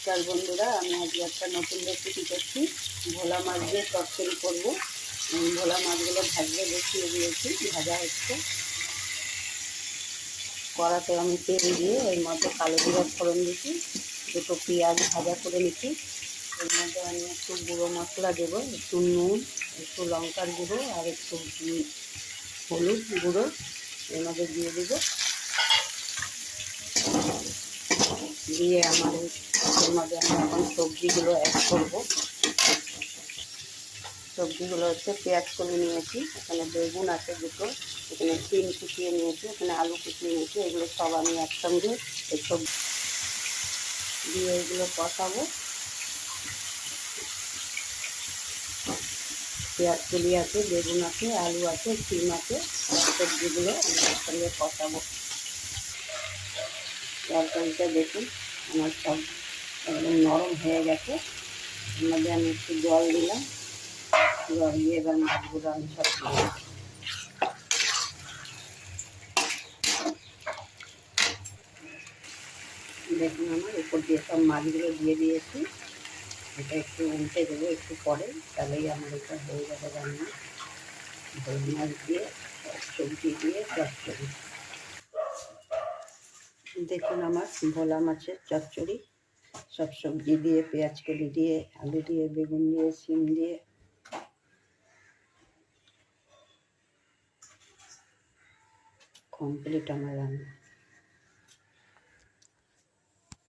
নমস্কার বন্ধুরা, আমি আজকে একটা নতুন রেসিপি করছি। ভোলা মাছ দিয়ে চচ্চড়ি করবো। ভোলা মাছগুলো ভাজতে বসিয়ে দিয়েছি, ভাজা হচ্ছে। কড়াতে আমি তেল দিয়ে এর মধ্যে কালো জিরা ফোড়ন দিচ্ছি, দুটো পেঁয়াজ ভাজা করে নিচ্ছি। এর মধ্যে আমি একটু গুঁড়ো মশলা দেবো, একটু নুন, একটু লঙ্কার গুঁড়ো আর একটু হলুদ গুঁড়ো এর মধ্যে দিয়ে দেবো। দিয়ে আমার এর মধ্যে আমি এখন সবজিগুলো অ্যাড করবো। সবজিগুলো হচ্ছে পেঁয়াজ কলি নিয়েছি, এখানে বেগুন আছে দুটো, এখানে সিম কুচিয়ে নিয়েছি, এখানে আলু কুচিয়ে নিয়েছি। এগুলো সব আমি একসঙ্গে এসব দিয়ে এগুলো কষাবো। পেঁয়াজ কলি আছে, বেগুন আছে, আলু আছে, সিম আছে, সবজিগুলো আমি একসঙ্গে কষাবো। তরকারিটা দেখুন আমার সব একদম নরম হয়ে গেছে। এর মধ্যে আমি একটু জল দিলাম, জল দিয়ে এবার মাছগুলো আমি সব দেখুন আমার উপর দিয়ে সব মাছগুলো দিয়ে দিয়েছি। এটা একটু উল্টে দেবো একটু পরে, তাহলেই আমার এটা হয়ে যাবে রান্না। ভোলা মাছ দিয়ে সবজি দিয়ে চচ্চড়ি। দেখুন আমার ভোলা মাছের চচ্চড়ি, সব সবজি দিয়ে, পেঁয়াজ কলি দিয়ে, আলু দিয়ে, বেগুন দিয়ে, সিম দিয়ে কমপ্লিট আমার রান্না।